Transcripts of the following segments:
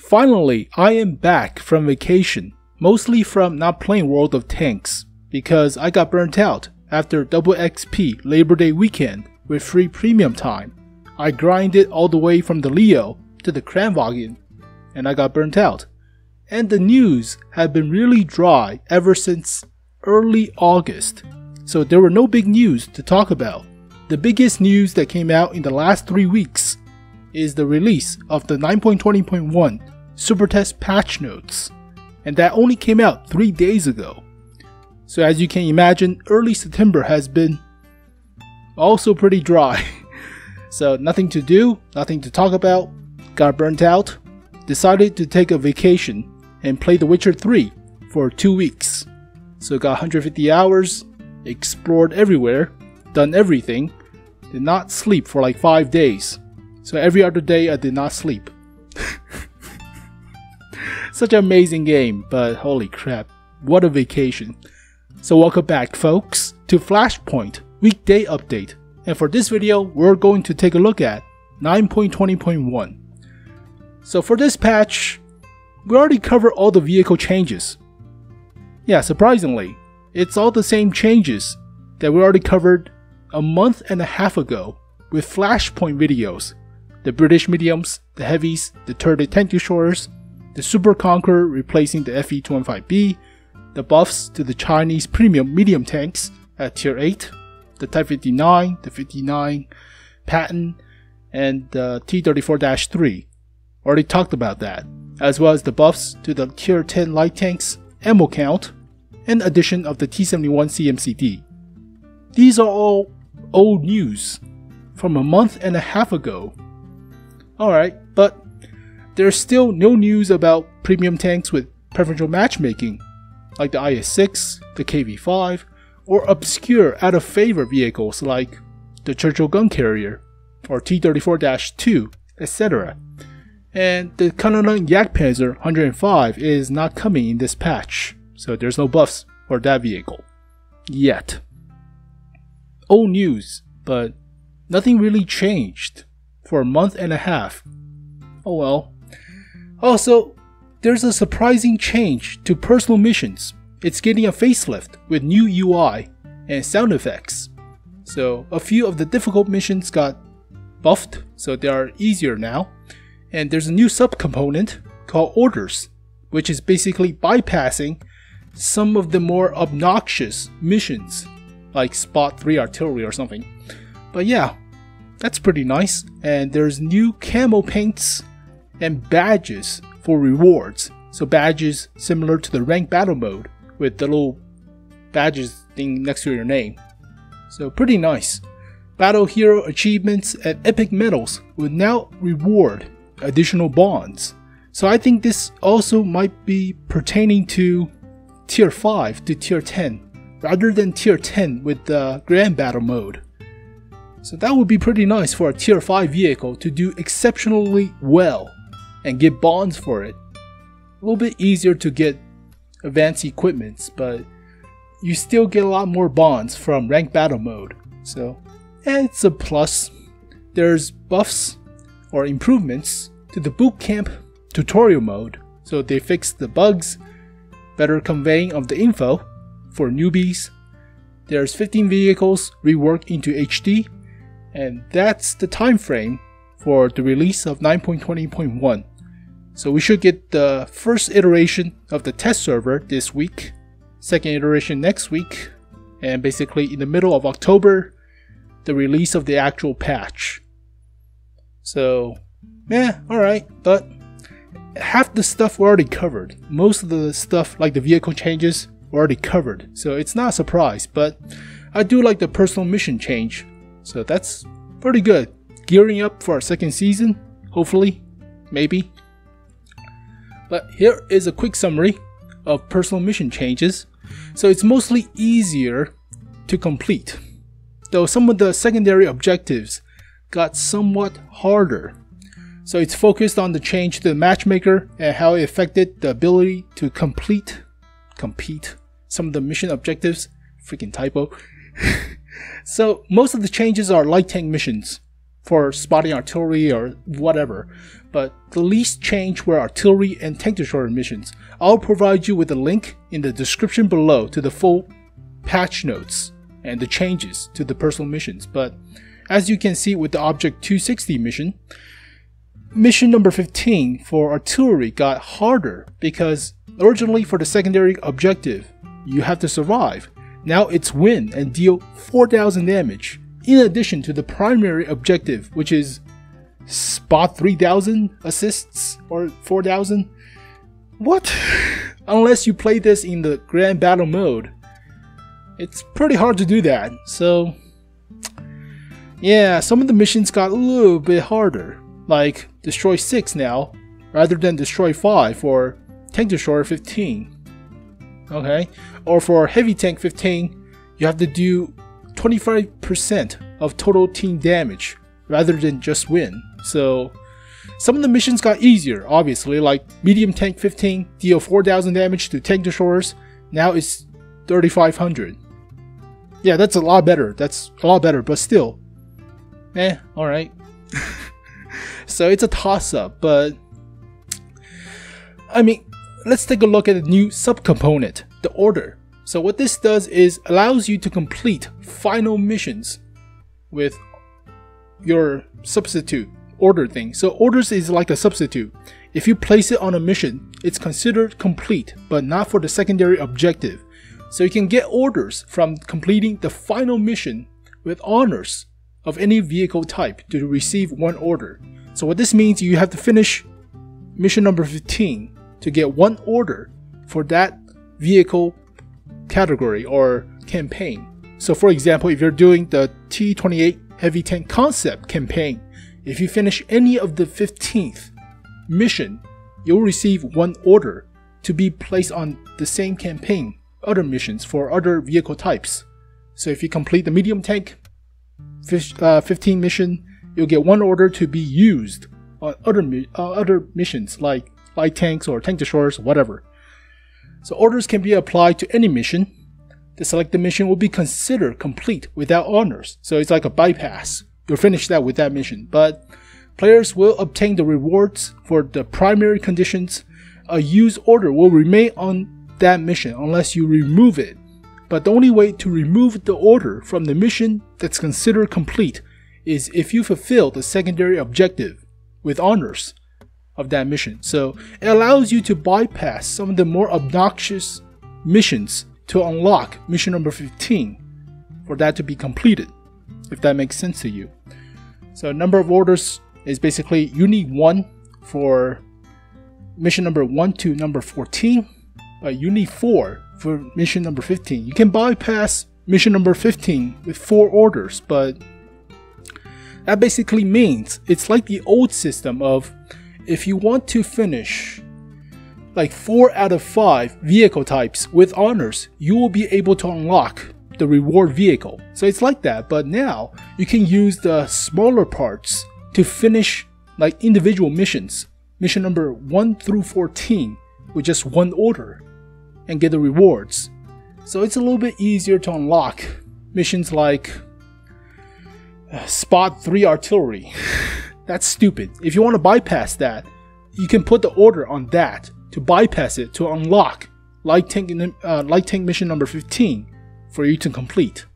Finally, I am back from vacation, mostly from not playing World of Tanks, because I got burnt out after double XP Labor Day weekend with free premium time. I grinded all the way from the Leo to the Kranwagen, and I got burnt out. And the news had been really dry ever since early August, so there were no big news to talk about. The biggest news that came out in the last 3 weeks is the release of the 9.20.1 Super Test patch notes, and that only came out 3 days ago. So as you can imagine, early September has been also pretty dry. So nothing to do, nothing to talk about, got burnt out, decided to take a vacation and play The Witcher 3 for 2 weeks. So got 150 hours, explored everywhere, done everything, did not sleep for like 5 days. So every other day I did not sleep. Such an amazing game, but holy crap, what a vacation. So welcome back folks to FlashPoint Weekday Update. And for this video, we're going to take a look at 9.20.1. So for this patch, we already covered all the vehicle changes. Yeah, surprisingly, it's all the same changes that we already covered a month and a half ago with FlashPoint videos. The British mediums, the heavies, the turret tank destroyers, the Super Conqueror replacing the FE215B, the buffs to the Chinese premium medium tanks at tier 8, the Type 59, the 59 Patton, and the T-34-3. Already talked about that, as well as the buffs to the tier 10 light tanks, ammo count, and addition of the T-71 CMCD. These are all old news from a month and a half ago. Alright, but there's still no news about premium tanks with preferential matchmaking, like the IS-6, the KV-5, or obscure out-of-favor vehicles like the Churchill gun carrier, or T-34-2, etc. And the Continental Jagdpanzer 105 is not coming in this patch, so there's no buffs for that vehicle. Yet. Old news, but nothing really changed for a month and a half. Oh well. Also, there's a surprising change to personal missions. It's getting a facelift with new UI and sound effects. So a few of the difficult missions got buffed, so they are easier now. And there's a new subcomponent called orders, which is basically bypassing some of the more obnoxious missions, like Spot 3 Artillery or something. But yeah, that's pretty nice. And there's new camo paints and badges for rewards. So badges similar to the ranked battle mode with the little badges thing next to your name. So pretty nice. Battle hero achievements and epic medals will now reward additional bonds. So I think this also might be pertaining to tier 5 to tier 10 rather than tier 10 with the grand battle mode. So that would be pretty nice for a tier 5 vehicle to do exceptionally well and get bonds for it. A little bit easier to get advanced equipments, but you still get a lot more bonds from ranked battle mode. So it's a plus. There's buffs or improvements to the boot camp tutorial mode. So they fixed the bugs, better conveying of the info for newbies. There's 15 vehicles reworked into HD, and that's the time frame for the release of 9.20.1. So we should get the first iteration of the test server this week, second iteration next week, and basically in the middle of October, the release of the actual patch. So yeah, alright, but half the stuff we already covered. Most of the stuff like the vehicle changes were already covered, so it's not a surprise, but I do like the personal mission change, so that's pretty good. Gearing up for our second season, hopefully, maybe. But here is a quick summary of personal mission changes. So it's mostly easier to complete, though some of the secondary objectives got somewhat harder. So it's focused on the change to the matchmaker and how it affected the ability to compete some of the mission objectives. Freaking typo. So most of the changes are light tank missions. for spotting artillery or whatever. But the least change were artillery and tank destroyer missions. I'll provide you with a link in the description below to the full patch notes and the changes to the personal missions. But as you can see with the Object 260 mission, mission number 15 for artillery got harder because originally for the secondary objective, you have to survive. Now it's win and deal 4,000 damage, in addition to the primary objective, which is spot 3,000 assists or 4,000. What? Unless you play this in the grand battle mode, it's pretty hard to do that. So yeah, some of the missions got a little bit harder, like destroy 6 now rather than destroy 5 for tank destroyer 15. Okay, or for heavy tank 15, you have to do 25% of total team damage rather than just win. So some of the missions got easier, obviously, like medium tank 15 deal 4,000 damage to tank destroyers. Now it's 3,500. Yeah, that's a lot better. That's a lot better, but still, alright. So it's a toss-up, but I mean, let's take a look at the new subcomponent, the order. So what this does is allows you to complete final missions with your substitute order thing. So orders is like a substitute. If you place it on a mission, it's considered complete, but not for the secondary objective. So you can get orders from completing the final mission with honors of any vehicle type to receive one order. So what this means, you have to finish mission number 15 to get one order for that vehicle category or campaign. So for example, if you're doing the T-28 heavy tank concept campaign, if you finish any of the 15th mission, you'll receive one order to be placed on the same campaign, other missions for other vehicle types. So if you complete the medium tank 15 mission, you'll get one order to be used on other missions like light tanks or tank destroyers, whatever. So orders can be applied to any mission. The selected mission will be considered complete without honors. So it's like a bypass. You'll finish that with that mission. But players will obtain the rewards for the primary conditions. A used order will remain on that mission unless you remove it. But the only way to remove the order from the mission that's considered complete is if you fulfill the secondary objective with honors of that mission. So it allows you to bypass some of the more obnoxious missions to unlock mission number 15 for that to be completed, if that makes sense to you. So number of orders is basically you need one for mission number 1 to number 14, but you need 4 for mission number 15. You can bypass mission number 15 with 4 orders, but that basically means it's like the old system of if you want to finish like 4 out of 5 vehicle types with honors, you will be able to unlock the reward vehicle. So it's like that, but now you can use the smaller parts to finish like individual missions, mission number 1 through 14 with just one order and get the rewards. So it's a little bit easier to unlock missions like spot 3 artillery. That's stupid. If you want to bypass that, you can put the order on that to bypass it to unlock light tank mission number 15 for you to complete.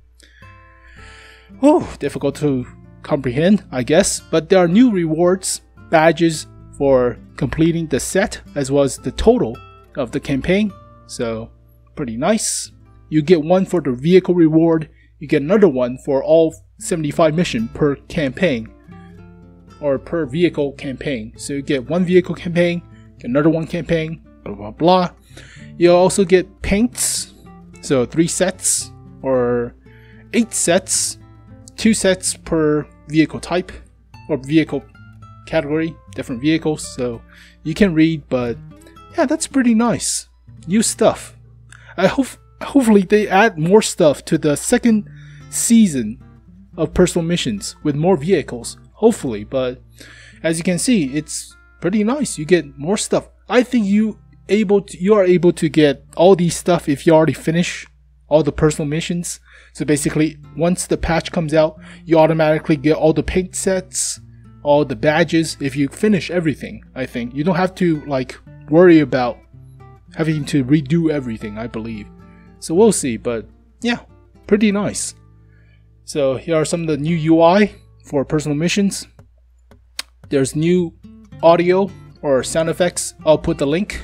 Oh, difficult to comprehend, I guess, but there are new rewards, badges for completing the set as well as the total of the campaign. So pretty nice. You get one for the vehicle reward, you get another one for all 75 missions per campaign or per vehicle campaign. So you get one vehicle campaign, get another one campaign, blah blah blah. You'll also get paints, so 3 sets or 8 sets, 2 sets per vehicle type or vehicle category, different vehicles. So you can read, but yeah, that's pretty nice. New stuff. Hopefully they add more stuff to the second season of personal missions with more vehicles. Hopefully, but as you can see, it's pretty nice. You get more stuff. I think you are able to get all these stuff if you already finish all the personal missions. So basically, once the patch comes out, you automatically get all the paint sets, all the badges if you finish everything. I think you don't have to like worry about having to redo everything, I believe. So we'll see, but yeah, pretty nice. So here are some of the new UI for personal missions. There's new audio or sound effects. I'll put the link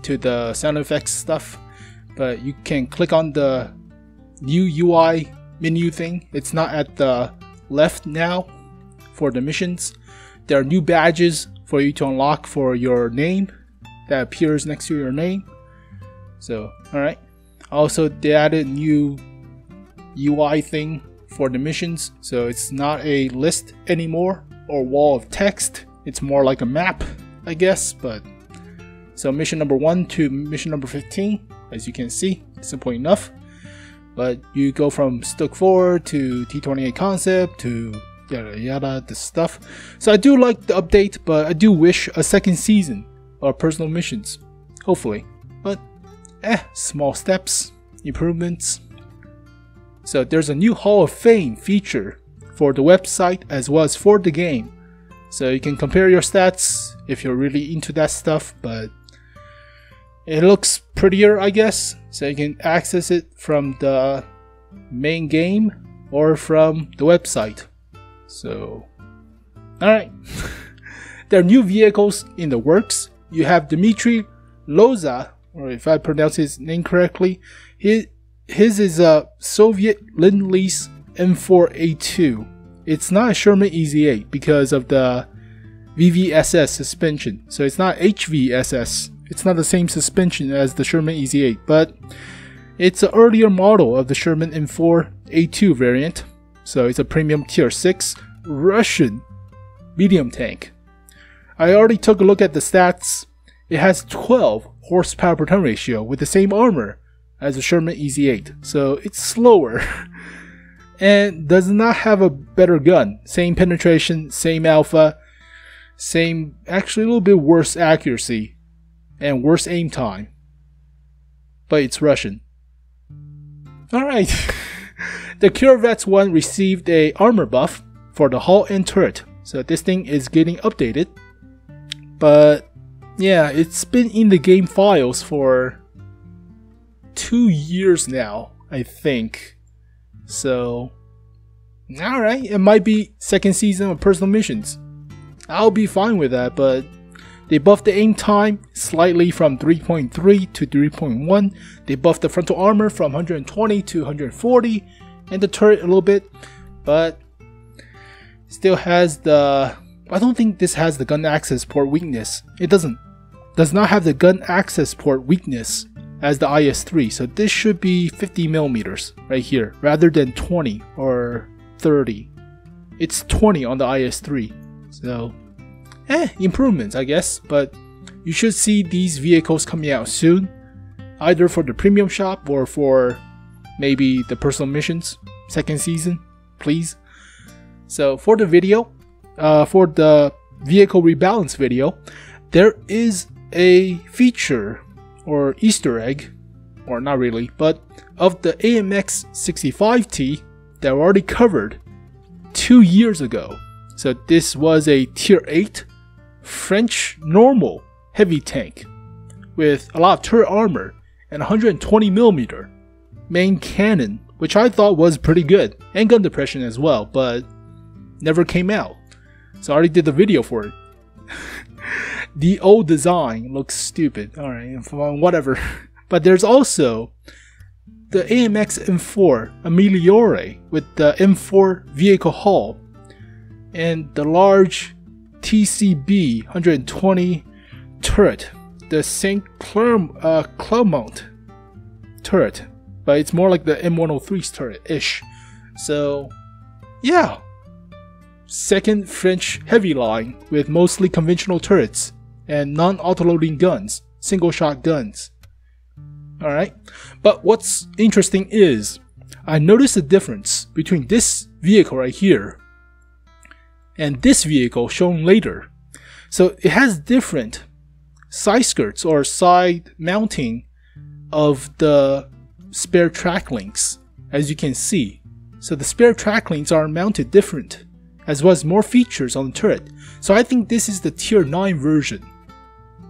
to the sound effects stuff, but you can click on the new UI menu thing. It's not at the left now for the missions. There are new badges for you to unlock for your name that appears next to your name. So alright. Also, they added new UI thing for the missions, so it's not a list anymore or wall of text. It's more like a map, I guess. But so mission number 1 to mission number 15, as you can see, simple enough. But you go from Stuck 4 to T28 concept to yada yada, this stuff. So I do like the update, but I do wish a second season of personal missions, hopefully. But small steps, improvements. So there's a new Hall of Fame feature for the website as well as for the game. So you can compare your stats if you're really into that stuff, but it looks prettier, I guess. So you can access it from the main game or from the website. So, alright. There are new vehicles in the works. You have Dmitry Loza, or if I pronounce his name correctly, his is a Soviet Lend-Lease M4A2. It's not a Sherman EZ8 because of the VVSS suspension. So it's not HVSS. It's not the same suspension as the Sherman EZ8, but it's an earlier model of the Sherman M4A2 variant. So it's a premium tier 6 Russian medium tank. I already took a look at the stats. It has 12 horsepower per ton ratio with the same armor as the Sherman EZ8. So it's slower and does not have a better gun. Same penetration, same alpha, same, actually a little bit worse accuracy and worse aim time. But it's Russian. Alright. The Corvettes one received a armor buff for the hull and turret. So this thing is getting updated. But yeah, it's been in the game files for 2 years now, I think. So, alright, it might be second season of personal missions. I'll be fine with that, but they buffed the aim time slightly from 3.3 to 3.1. They buffed the frontal armor from 120 to 140, and the turret a little bit, but still has the... I don't think this has the gun access port weakness. It does not have the gun access port weakness as the IS-3, so this should be 50mm right here rather than 20 or 30. It's 20 on the IS-3, so improvements, I guess. But you should see these vehicles coming out soon, either for the premium shop or for maybe the personal missions second season, please. So for the video, for the vehicle rebalance video, there is a feature or Easter egg, or not really, but of the AMX 65T that were already covered 2 years ago. So this was a tier 8 French normal heavy tank with a lot of turret armor and 120mm main cannon, which I thought was pretty good, and gun depression as well, but never came out. So I already did the video for it. The old design looks stupid. Alright, whatever. But there's also the AMX M4 Ameliore with the M4 vehicle hull and the large TCB 120 turret, the St. Clermont turret, but it's more like the M103's turret-ish. So yeah, second French heavy line with mostly conventional turrets and non-autoloading guns, single shot guns. Alright, but what's interesting is I noticed a difference between this vehicle right here and this vehicle shown later. So it has different side skirts or side mounting of the spare track links, as you can see. So the spare track links are mounted different, as well as more features on the turret. So I think this is the tier 9 version,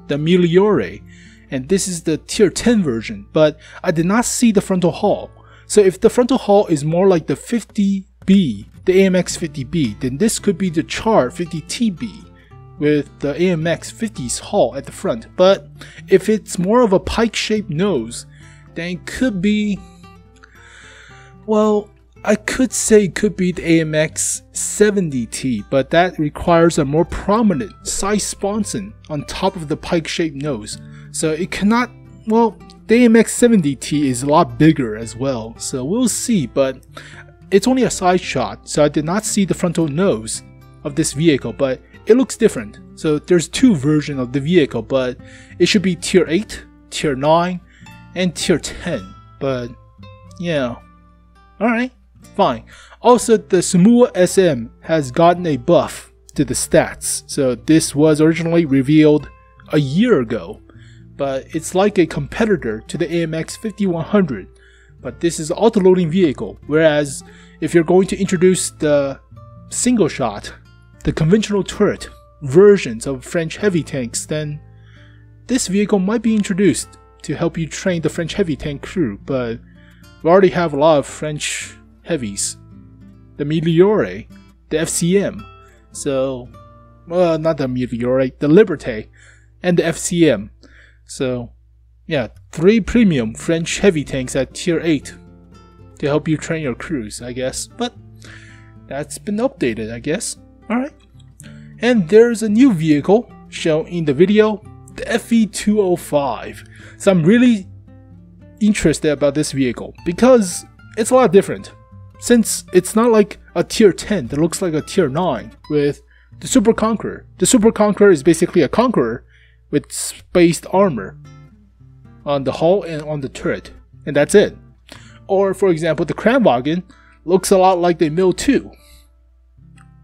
the Migliore, and this is the tier 10 version, but I did not see the frontal hull. So if the frontal hull is more like the 50B, the AMX 50B, then this could be the Char 50TB with the AMX 50's hull at the front. But if it's more of a pike-shaped nose, then it could be, well, I could say it could be the AMX 70T, but that requires a more prominent side sponson on top of the pike-shaped nose. So it cannot, well, the AMX 70T is a lot bigger as well, so we'll see, but it's only a side shot, so I did not see the frontal nose of this vehicle, but it looks different. So there's two versions of the vehicle, but it should be tier 8, tier 9, and tier 10, but yeah, alright, fine. Also, the Sumua SM has gotten a buff to the stats, so this was originally revealed a year ago, but it's like a competitor to the AMX 5100, but this is an auto-loading vehicle, whereas if you're going to introduce the single shot, the conventional turret versions of French heavy tanks, then this vehicle might be introduced to help you train the French heavy tank crew, but we already have a lot of French heavies, the Migliore, the FCM, so, well, not the Migliore, the Liberté, and the FCM. So yeah, 3 premium French heavy tanks at tier 8 to help you train your crews, I guess, but that's been updated, I guess. Alright, and there's a new vehicle shown in the video, the FE205. So I'm really interested about this vehicle because it's a lot different, since it's not like a tier 10 that looks like a tier 9 with the Super Conqueror. The Super Conqueror is basically a Conqueror with spaced armor on the hull and on the turret, and that's it. Or for example, the Kranwagen looks a lot like the Mil-2,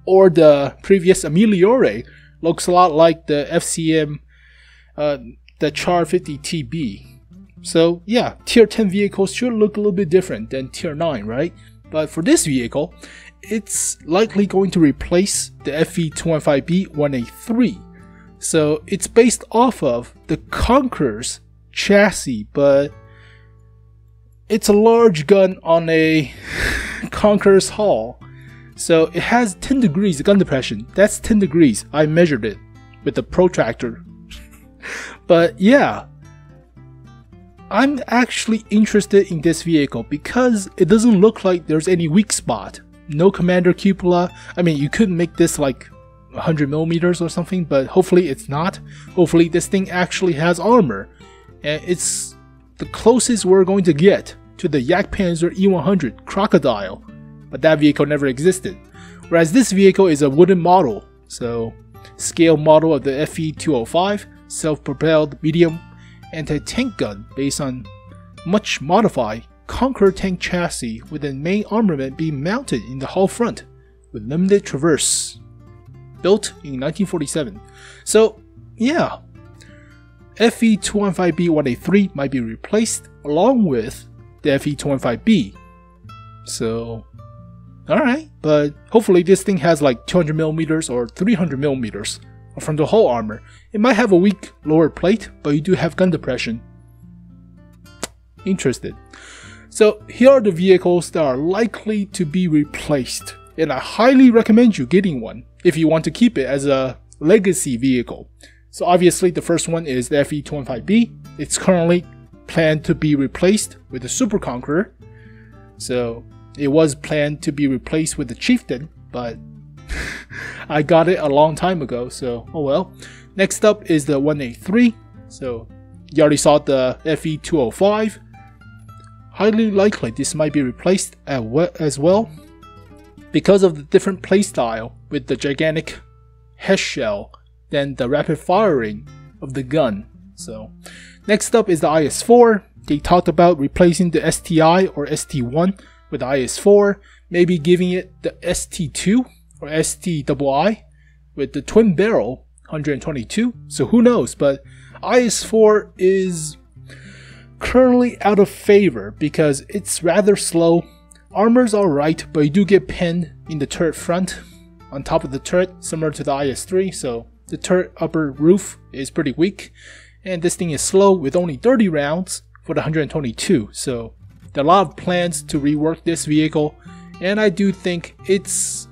or the previous Migliore looks a lot like the FCM, the Char 50TB. So yeah, tier 10 vehicles should look a little bit different than tier 9, right? But for this vehicle, it's likely going to replace the FE215B 1A3. So it's based off of the Conqueror's chassis, but it's a large gun on a Conqueror's hull. So it has 10 degrees gun depression. That's 10 degrees. I measured it with a protractor. But yeah, I'm actually interested in this vehicle because it doesn't look like there's any weak spot. No commander cupola. I mean, you could make this like 100mm or something, but hopefully it's not. Hopefully this thing actually has armor, and it's the closest we're going to get to the Jagdpanzer E100 Crocodile, but that vehicle never existed. Whereas this vehicle is a wooden model, so scale model of the FE205, self-propelled medium anti-tank gun based on much modified Conqueror tank chassis with the main armament being mounted in the hull front with limited traverse. Built in 1947. So yeah, FE215B 1A3 might be replaced along with the FE215B. So alright, but hopefully this thing has like 200mm or 300mm from the hull armor. It might have a weak lower plate, but you do have gun depression. Interested. So here are the vehicles that are likely to be replaced, and I highly recommend you getting one if you want to keep it as a legacy vehicle. So obviously the first one is the FE215B. It's currently planned to be replaced with the Super Conqueror. So it was planned to be replaced with the Chieftain, but I got it a long time ago, so oh well. Next up is the 1A3. So you already saw the FE205. Highly likely this might be replaced as well, because of the different playstyle with the gigantic head shell than the rapid firing of the gun. So next up is the IS-4. They talked about replacing the STI or ST1 with the IS-4, maybe giving it the ST2 or STII with the twin barrel 122. So who knows, but IS-4 is currently out of favor because it's rather slow. Armor's alright, but you do get pinned in the turret front, on top of the turret, similar to the IS-3, so the turret upper roof is pretty weak. And this thing is slow with only 30 rounds for the 122, so there are a lot of plans to rework this vehicle, and I do think it's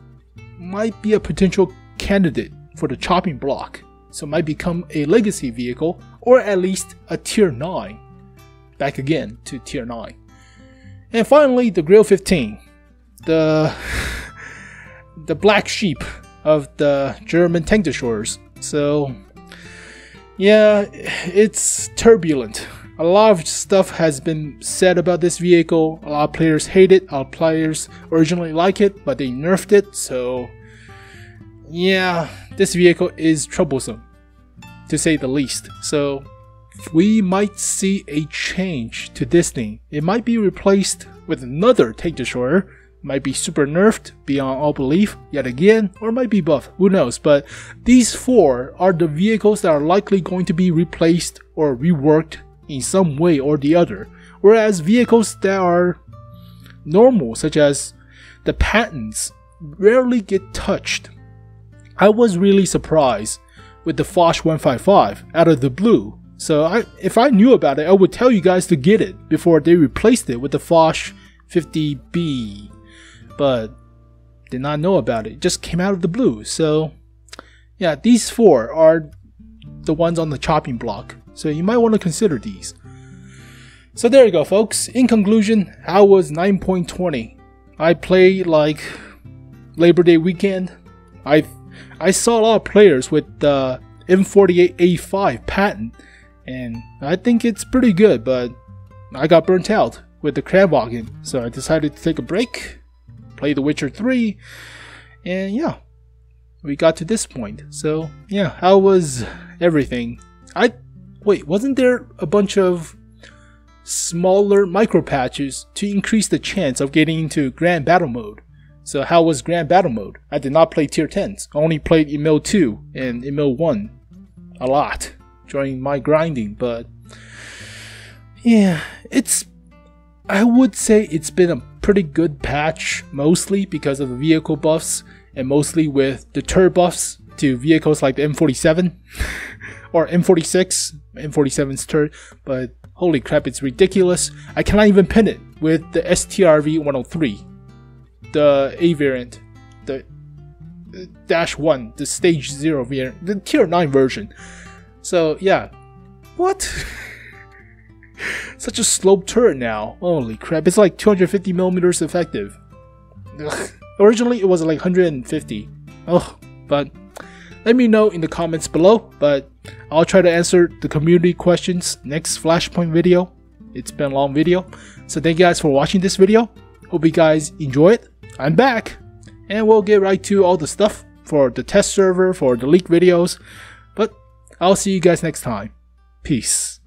might be a potential candidate for the chopping block, so it might become a legacy vehicle, or at least a tier 9. Back again to tier 9. And finally, the Grill 15, the black sheep of the German tank destroyers. So yeah, it's turbulent. A lot of stuff has been said about this vehicle. A lot of players hate it, a lot of players originally like it, but they nerfed it. So yeah, this vehicle is troublesome, to say the least. So we might see a change to this thing. It might be replaced with another tank destroyer, might be super nerfed beyond all belief yet again, or might be buffed, who knows. But these 4 are the vehicles that are likely going to be replaced or reworked in some way or the other, whereas vehicles that are normal, such as the patents, rarely get touched. I was really surprised with the Foch 155 out of the blue. So if I knew about it, I would tell you guys to get it before they replaced it with the Foch 50B. But did not know about it. It just came out of the blue. So yeah, these 4 are the ones on the chopping block. So you might want to consider these. So there you go, folks. In conclusion, how was 9.20? I played like Labor Day weekend. I saw a lot of players with the M48A5 patent, and I think it's pretty good, but I got burnt out with the Kranwagen, so I decided to take a break, play The Witcher 3, and yeah, we got to this point. So yeah, how was everything? Wait, wasn't there a bunch of smaller micro patches to increase the chance of getting into Grand Battle Mode? So how was Grand Battle Mode? I did not play tier 10s. I only played Emil 2 and Emil 1 a lot during my grinding, but yeah, I would say it's been a pretty good patch, mostly because of the vehicle buffs and mostly with the turret buffs to vehicles like the M47 or M46, M47's turret, but holy crap, it's ridiculous. I cannot even pin it with the STRV 103, the A variant, the Dash 1, the Stage 0 variant, the Tier 9 version. So yeah, what? Such a slow turret now. Holy crap, it's like 250mm effective. Ugh. Originally it was like 150. Oh, but let me know in the comments below, but I'll try to answer the community questions next Flashpoint video. It's been a long video, so thank you guys for watching this video. Hope you guys enjoy it. I'm back, and we'll get right to all the stuff for the test server, for the leaked videos, but I'll see you guys next time. Peace.